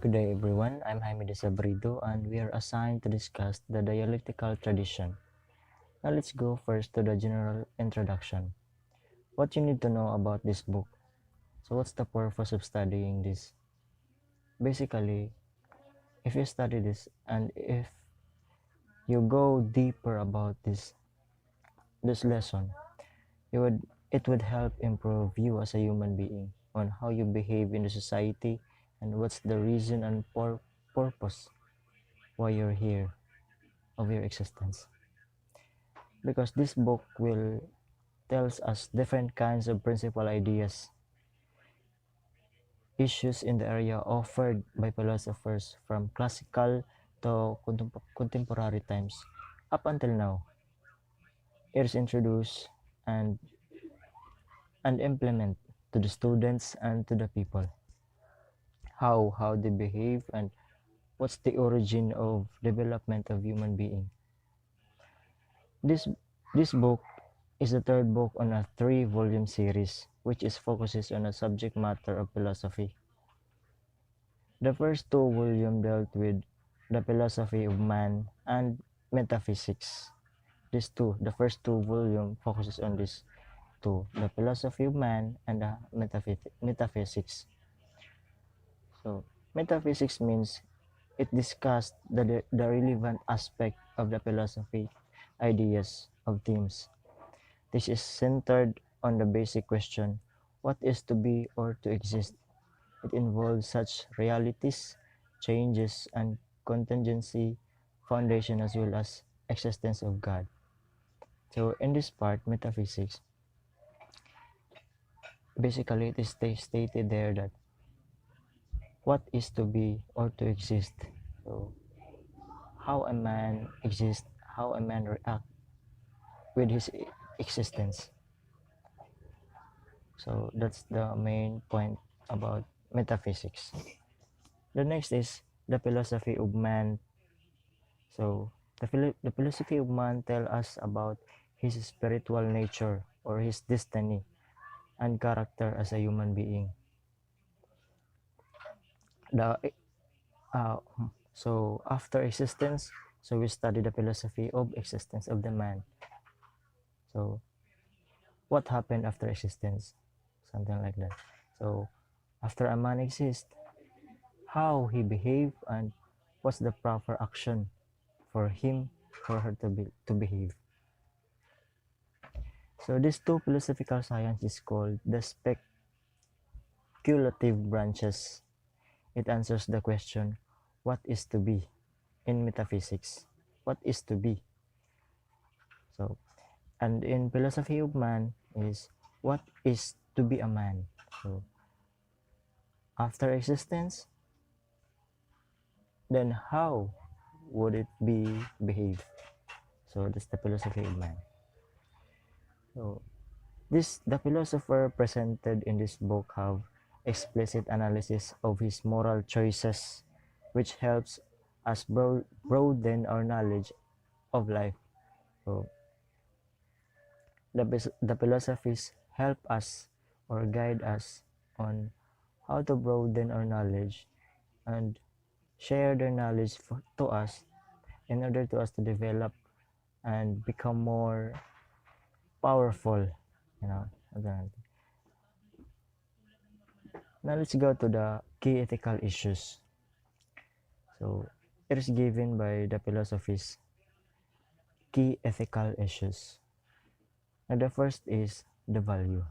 Good day everyone, I'm Jaime de Sabrido and we are assigned to discuss the dialectical tradition. Now let's go first to the general introduction. What you need to know about this book. So what's the purpose of studying this? Basically, if you study this and if you go deeper about this lesson, it would help improve you as a human being on how you behave in the society and what's the reason and purpose why you're here of your existence. Because this book will tells us different kinds of principal ideas, issues in the area offered by philosophers from classical to contemporary times. Up until now, it is introduced and implement to the students and to the people. How they behave and what's the origin of development of human being. This this book is the third book on a 3-volume series which is focuses on a subject matter of philosophy. The first 2 volumes dealt with the philosophy of man and metaphysics. The first 2 volumes focuses on this two, the philosophy of man and the metaphysics. So, metaphysics means it discussed the relevant aspect of the philosophy, ideas, of themes. This is centered on the basic question, what is to be or to exist? It involves such realities, changes, and contingency, foundation as well as existence of God. So in this part, metaphysics, basically it is stated there that what is to be or to exist. So how a man exists, how a man react with his existence. So that's the main point about metaphysics. The next is the philosophy of man. So the philosophy of man tell us about his spiritual nature or his destiny and character as a human being. The uh, so after existence, so we study the philosophy of existence of the man. So what happened after existence? Something like that. So after a man exists, how he behave and what's the proper action for him for her to behave. So these two philosophical science is called the speculative branches. It answers the question, what is to be in metaphysics? What is to be? So, and in philosophy of man is what is to be a man? So, after existence, then how would it be behave? So that's the philosophy of man. So the philosopher presented in this book have explicit analysis of his moral choices, which helps us broaden our knowledge of life. So the philosophies help us or guide us on how to broaden our knowledge and share their knowledge to us in order to us to develop and become more powerful, you know. Now let's go to the key ethical issues. So it is given by the philosophy's key ethical issues. Now the first is the value.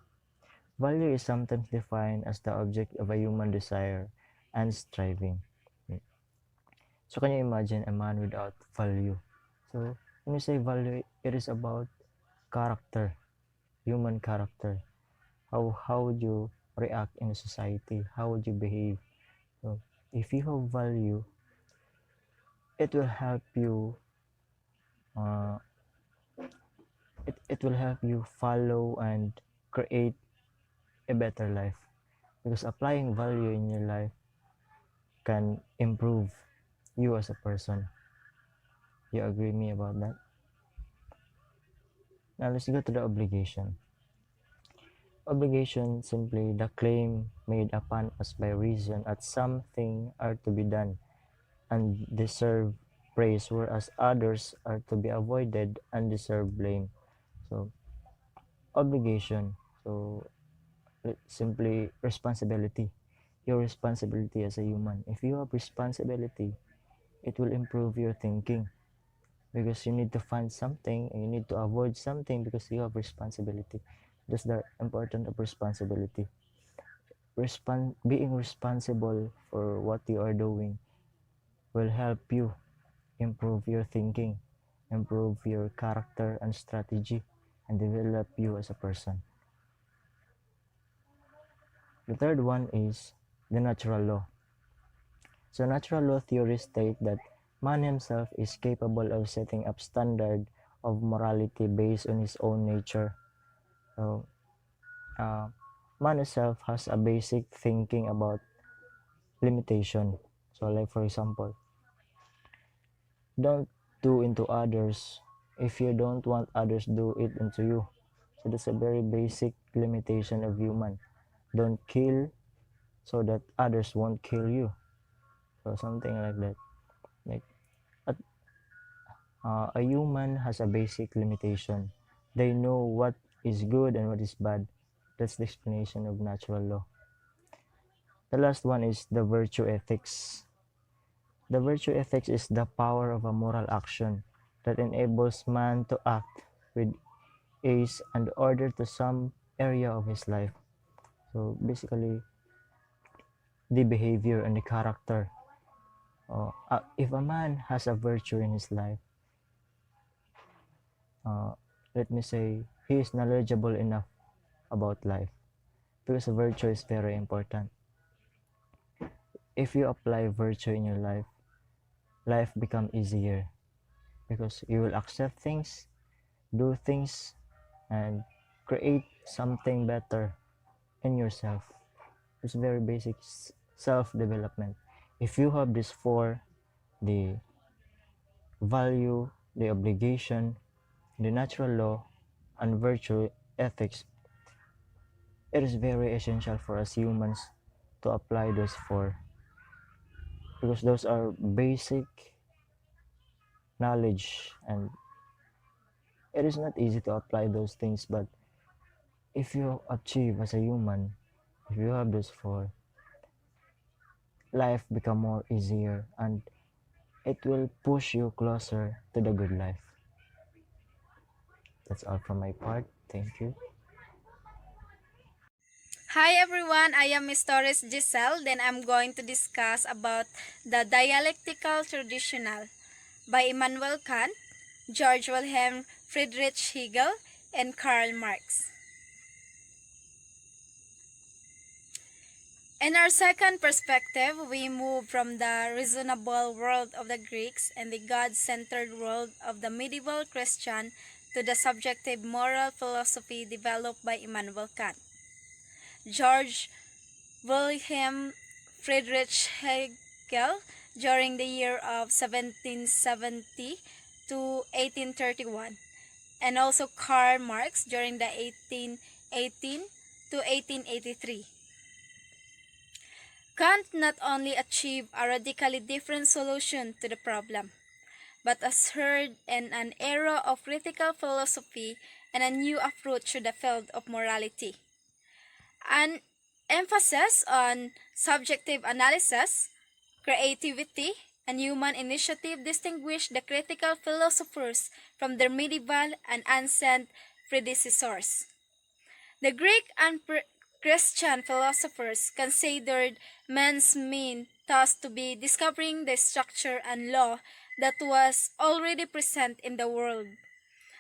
Value is sometimes defined as the object of a human desire and striving. So can you imagine a man without value? So when you say value, it is about character, human character. How would you react in a society? How would you behave? So if you have value, it will help you uh, it will help you follow and create a better life, because applying value in your life can improve you as a person. You agree me about that? Now let's go to the obligation. Obligation, simply the claim made upon us by reason that something are to be done and deserve praise, whereas others are to be avoided and deserve blame. So obligation, so simply responsibility. Your responsibility as a human. If you have responsibility, it will improve your thinking because you need to find something and you need to avoid something because you have responsibility. That's the importance of responsibility. Being responsible for what you are doing will help you improve your thinking, improve your character and strategy, and develop you as a person. The third one is the natural law. So natural law theories state that man himself is capable of setting up standard of morality based on his own nature. So uh, man himself has a basic thinking about limitation. So like for example, don't do into others if you don't want others do it into you. So that's a very basic limitation of human. Don't kill so that others won't kill you. So something like that. Like a human has a basic limitation. They know what is good and what is bad. That's the explanation of natural law. The last one is the virtue ethics. The virtue ethics is the power of a moral action that enables man to act with ease and order to some area of his life. So basically, the behavior and the character. If a man has a virtue in his life, uh, let me say he is knowledgeable enough about life because virtue is very important. If you apply virtue in your life, life become easier because you will accept things, do things, and create something better in yourself. It's very basic self-development. If you have this four, the value, the obligation, the natural law, and virtue ethics, it is very essential for us humans to apply those four because those are basic knowledge and it is not easy to apply those things, but if you achieve as a human, if you have those four, life become more easier and it will push you closer to the good life. That's all from my part. Thank you. Hi everyone, I am Miss Torres Giselle. Then I'm going to discuss about the Dialectical Traditional by Immanuel Kant, George Wilhelm Friedrich Hegel, and Karl Marx. In our second perspective, we move from the reasonable world of the Greeks and the God-centered world of the medieval Christian to the subjective moral philosophy developed by Immanuel Kant. George Wilhelm Friedrich Hegel during the year of 1770 to 1831, and also Karl Marx during the 1818 to 1883. Kant not only achieved a radically different solution to the problem, but ushered in an era of critical philosophy and a new approach to the field of morality. An emphasis on subjective analysis, creativity, and human initiative distinguish the critical philosophers from their medieval and ancient predecessors. The Greek and Christian philosophers considered man's main task to be discovering the structure and law that was already present in the world.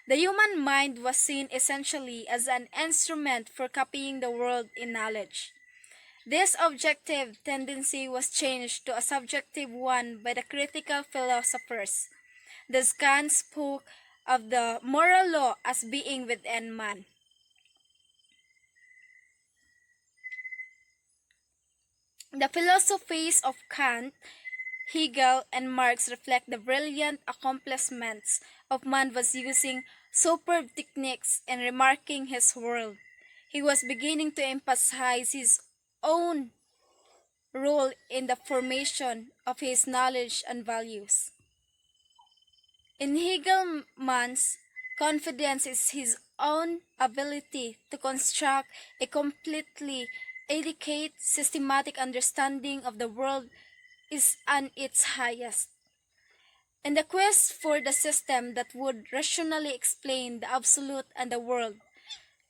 The human mind was seen essentially as an instrument for copying the world in knowledge. This objective tendency was changed to a subjective one by the critical philosophers. Thus Kant spoke of the moral law as being within man. The philosophies of Kant, Hegel, and Marx reflect the brilliant accomplishments of man was using superb techniques in remarking his world. He was beginning to emphasize his own role in the formation of his knowledge and values. In Hegelman's confidence is his own ability to construct a completely adequate, systematic understanding of the world is at its highest. In the quest for the system that would rationally explain the absolute and the world,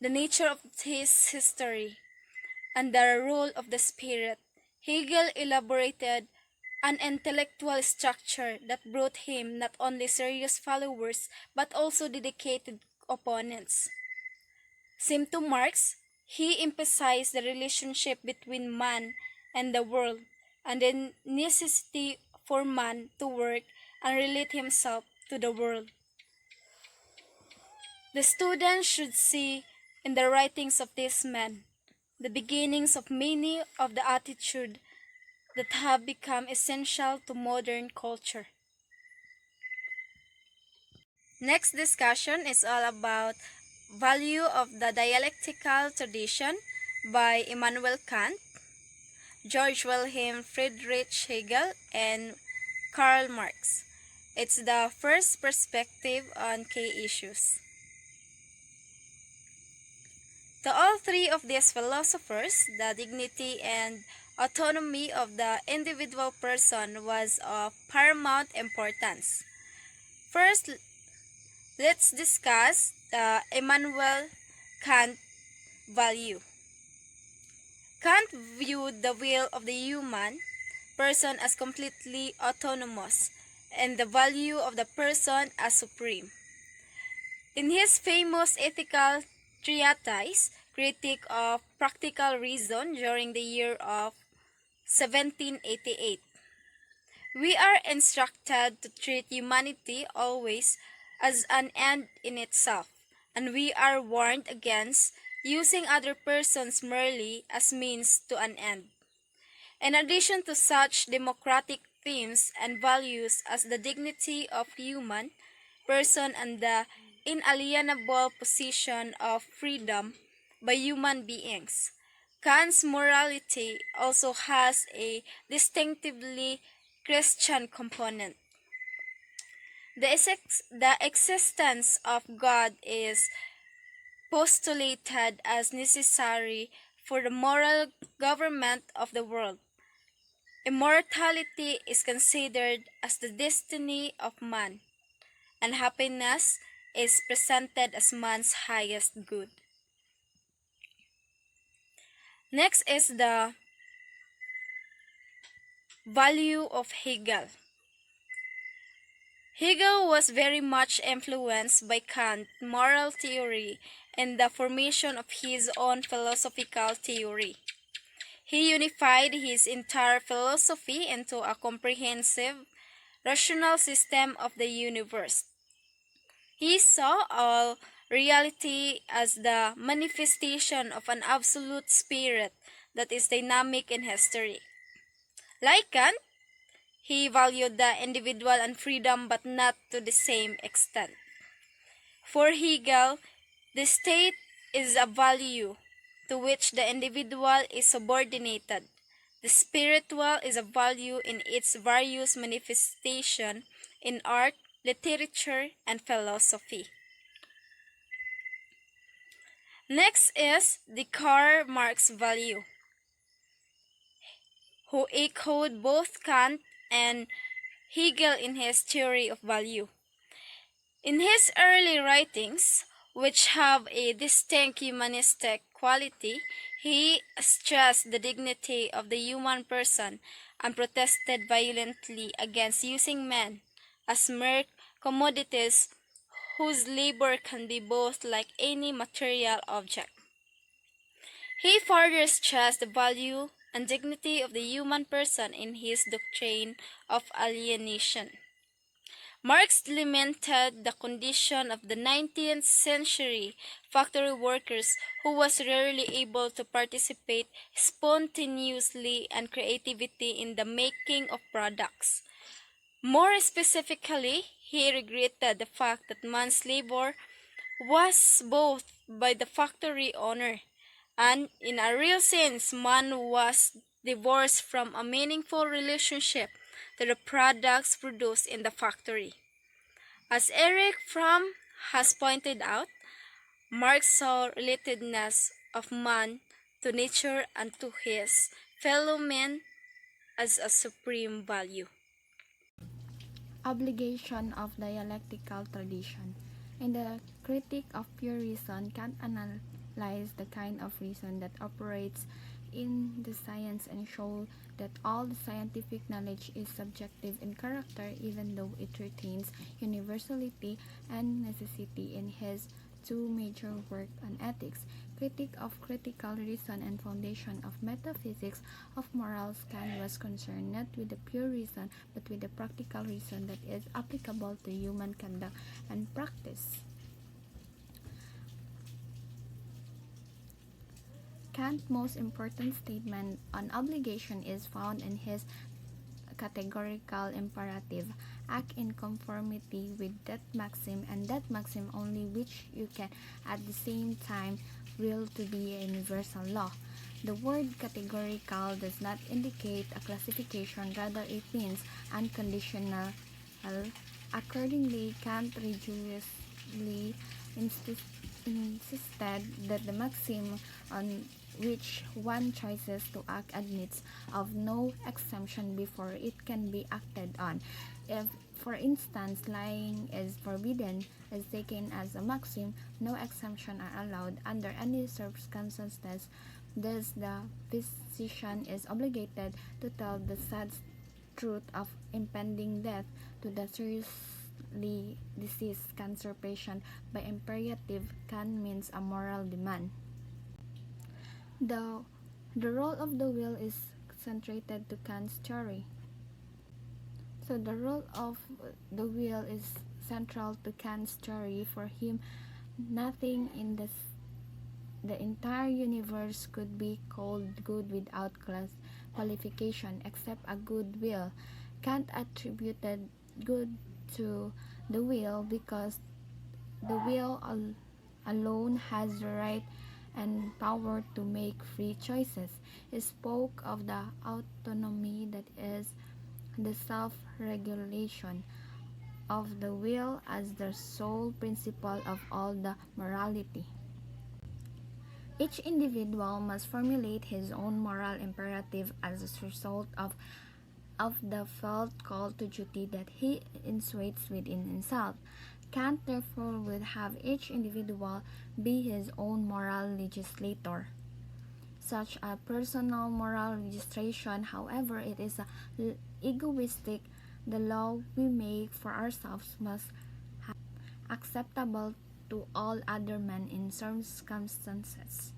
the nature of his history, and the role of the spirit, Hegel elaborated an intellectual structure that brought him not only serious followers but also dedicated opponents. Same to Marx, he emphasized the relationship between man and the world and the necessity for man to work and relate himself to the world. The student should see in the writings of this man the beginnings of many of the attitudes that have become essential to modern culture. Next discussion is all about value of the dialectical tradition by Immanuel Kant, George Wilhelm Friedrich Hegel, and Karl Marx. It's the first perspective on key issues. To all three of these philosophers, the dignity and autonomy of the individual person was of paramount importance. First, let's discuss the Immanuel Kant value. Kant viewed the will of the human person as completely autonomous and the value of the person as supreme. In his famous ethical treatise, Critique of Practical Reason during the year of 1788, we are instructed to treat humanity always as an end in itself, and we are warned against using other persons merely as means to an end. In addition to such democratic themes and values as the dignity of human person and the inalienable position of freedom by human beings, Kant's morality also has a distinctively Christian component. The existence of God is postulated as necessary for the moral government of the world. Immortality is considered as the destiny of man, and happiness is presented as man's highest good. Next is the value of Hegel. Hegel was very much influenced by Kant's moral theory and the formation of his own philosophical theory. He unified his entire philosophy into a comprehensive, rational system of the universe. He saw all reality as the manifestation of an absolute spirit that is dynamic in history. Like Kant, he valued the individual and freedom but not to the same extent. For Hegel, the state is a value to which the individual is subordinated. The spiritual is a value in its various manifestation in art, literature, and philosophy. Next is the Karl Marx value, who echoed both Kant and Hegel in his theory of value. In his early writings, which have a distinct humanistic quality, he stressed the dignity of the human person and protested violently against using men as mere commodities whose labor can be both like any material object. He further stressed the value and dignity of the human person in his doctrine of alienation. Marx lamented the condition of the 19th century factory workers who was rarely able to participate spontaneously and creativity in the making of products. More specifically, he regretted the fact that man's labor was bought by the factory owner And in a real sense, man was divorced from a meaningful relationship to the products produced in the factory. As Eric Fromm has pointed out, Marx saw relatedness of man to nature and to his fellow men as a supreme value. Obligation of dialectical tradition. In the Critique of Pure Reason, Kant analyzed the kind of reason that operates in the science and showed that all the scientific knowledge is subjective in character even though it retains universality and necessity. In his two major works on ethics, Critique of Critical Reason and Foundation of Metaphysics of Morals, Kant was concerned not with the pure reason but with the practical reason that is applicable to human conduct and practice. Kant's most important statement on obligation is found in his categorical imperative, act in conformity with that maxim, and that maxim only which you can at the same time will to be a universal law. The word categorical does not indicate a classification, rather it means unconditional. Accordingly, Kant rigorously insisted that the maxim on which one chooses to act admits of no exemption before it can be acted on. If, for instance, lying is forbidden, is taken as a maxim, no exemption are allowed under any circumstances. Thus, the physician is obligated to tell the sad truth of impending death to the seriously diseased cancer patient. By imperative, Kant means a moral demand. The role of the will is centrated to Kant's theory. So the role of the will is central to Kant's theory. For him, nothing in the entire universe could be called good without qualification except a good will. Kant attributed good to the will because the will alone has the right and power to make free choices. He spoke of the autonomy that is the self-regulation of the will as the sole principle of all the morality. Each individual must formulate his own moral imperative as a result of the felt call to duty that he intuits within himself. Kant therefore would have each individual be his own moral legislator. Such a personal moral registration, however, it is egoistic. The law we make for ourselves must have acceptable to all other men in circumstances.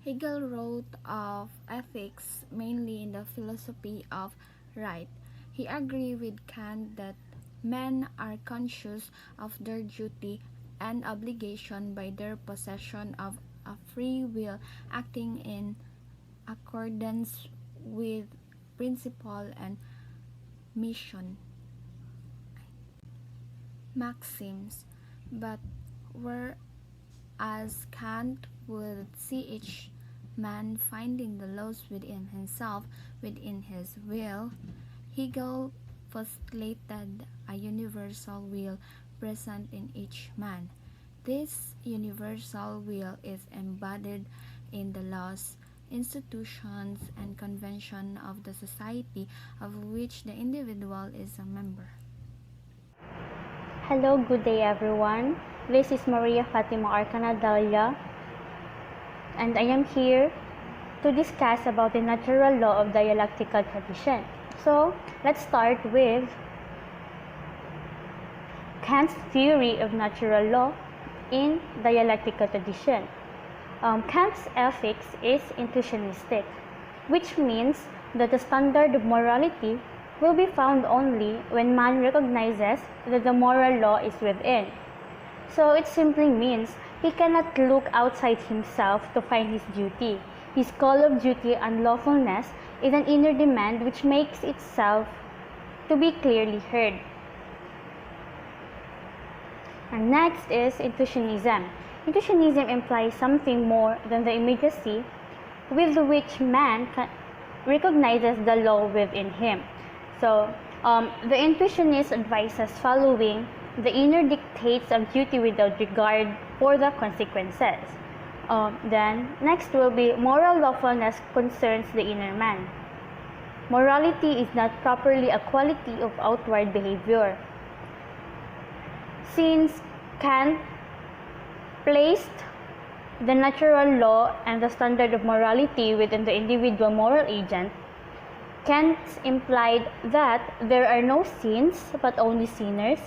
Hegel wrote of ethics mainly in the philosophy of right. He agreed with Kant that men are conscious of their duty and obligation by their possession of a free will acting in accordance with principle and mission maxims, but whereas Kant would see each man finding the laws within himself, within his will, Hegel postulated a universal will present in each man. This universal will is embodied in the laws, institutions, and conventions of the society of which the individual is a member. Hello, good day everyone. This is Maria Fatima Arcana Dalia, and I am here to discuss about the natural law of dialectical tradition. So, let's start with Kant's theory of natural law in dialectical tradition. Kant's ethics is intuitionistic, which means that the standard of morality will be found only when man recognizes that the moral law is within. So it simply means he cannot look outside himself to find his duty. His call of duty and lawfulness is an inner demand which makes itself to be clearly heard. And next is intuitionism. Intuitionism implies something more than the immediacy with which man recognizes the law within him. So, the intuitionist advises following the inner dictates of duty without regard for the consequences. Then, next will be moral lawfulness concerns the inner man. Morality is not properly a quality of outward behavior. Since Kant placed the natural law and the standard of morality within the individual moral agent, Kant implied that there are no sins but only sinners,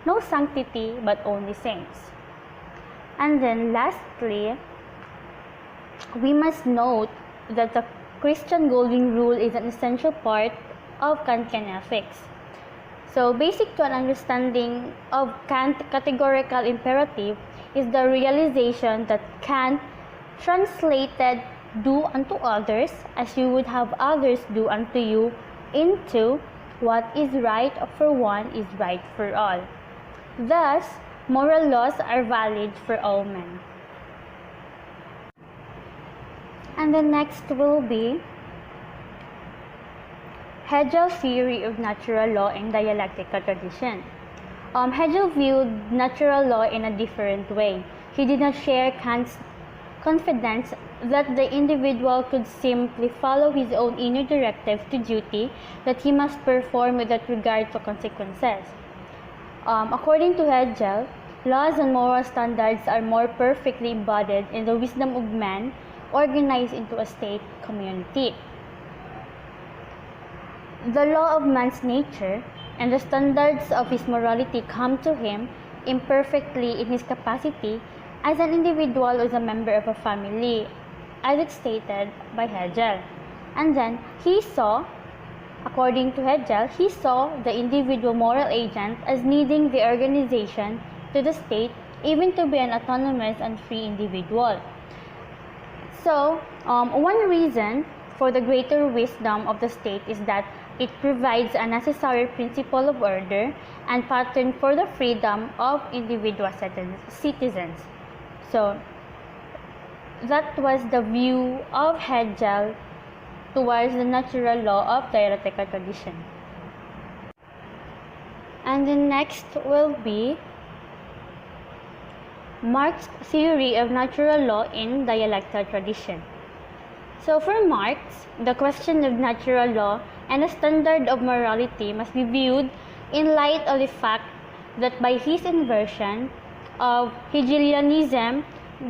no sanctity but only saints. And then lastly, we must note that the Christian golden rule is an essential part of Kantian ethics. So, basic to an understanding of Kant's categorical imperative is the realization that Kant translated do unto others as you would have others do unto you into what is right for one is right for all. Thus, moral laws are valid for all men. And the next will be Hegel's theory of natural law in dialectical tradition. Hegel viewed natural law in a different way. He did not share Kant's confidence that the individual could simply follow his own inner directive to duty that he must perform without regard to consequences. According to Hegel, laws and moral standards are more perfectly embodied in the wisdom of man organized into a state community. The law of man's nature and the standards of his morality come to him imperfectly in his capacity as an individual or as a member of a family, as it's stated by Hegel. And then he saw, according to Hegel, he saw the individual moral agent as needing the organization to the state even to be an autonomous and free individual. So, one reason for the greater wisdom of the state is that it provides a necessary principle of order and pattern for the freedom of individual citizens. So, that was the view of Hegel towards the natural law of dialectical tradition. And the next will be Marx's theory of natural law in dialectical tradition. So for Marx, the question of natural law and the standard of morality must be viewed in light of the fact that by his inversion of Hegelianism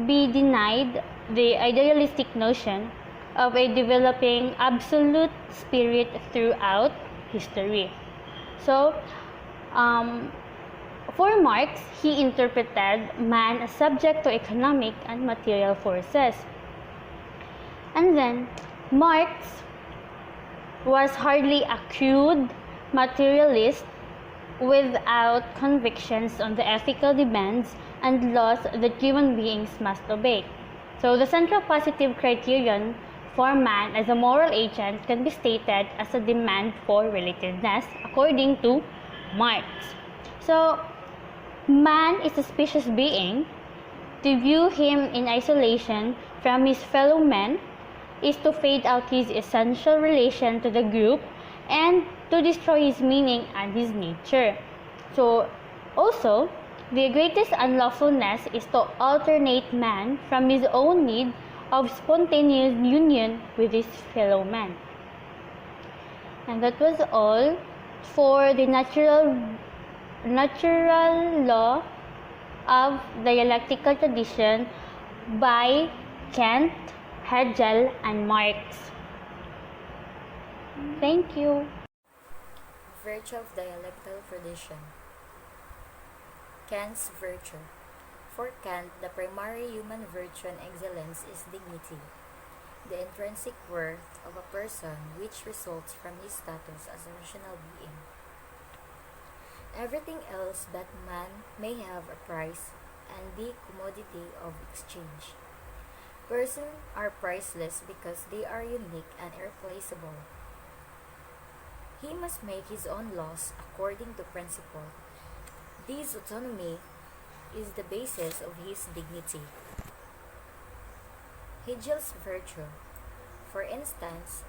be denied the idealistic notion of a developing absolute spirit throughout history. So, for Marx, he interpreted man as subject to economic and material forces. And then, Marx was hardly a crude materialist without convictions on the ethical demands and laws that human beings must obey. So, the central positive criterion for man as a moral agent can be stated as a demand for relatedness, according to Marx. So, man is a species being. To view him in isolation from his fellow men is to fade out his essential relation to the group and to destroy his meaning and his nature. So, also, the greatest unlawfulness is to alternate man from his own need of spontaneous union with his fellow man. And that was all for the natural law of dialectical tradition by Kant, Hegel, and Marx. Thank you. Virtue of dialectical tradition. Kant's virtue. For Kant, the primary human virtue and excellence is dignity, the intrinsic worth of a person which results from his status as a rational being. Everything else that man may have a price and be commodity of exchange. Persons are priceless because they are unique and irreplaceable. He must make his own laws according to principle. This autonomy is the basis of his dignity. Hegel's virtue. For instance,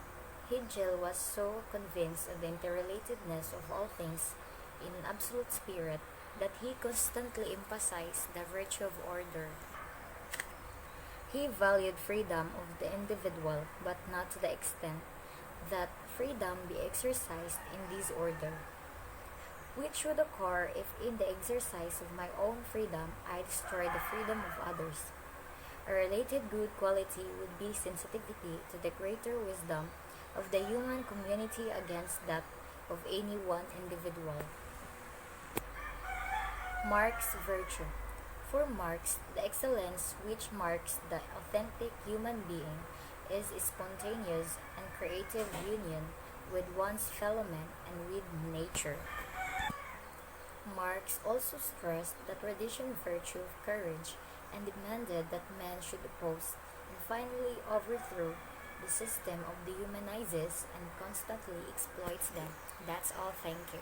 Hegel was so convinced of the interrelatedness of all things in an absolute spirit that he constantly emphasized the virtue of order. He valued freedom of the individual, but not to the extent that freedom be exercised in disorder, which would occur if in the exercise of my own freedom I destroy the freedom of others. A related good quality would be sensitivity to the greater wisdom of the human community against that of any one individual. Marx virtue. For Marx, the excellence which marks the authentic human being is spontaneous and creative union with one's fellow men and with nature. Marx also stressed the traditional virtue of courage and demanded that men should oppose and finally overthrow the system of dehumanizes and constantly exploits them. That's all. Thank you.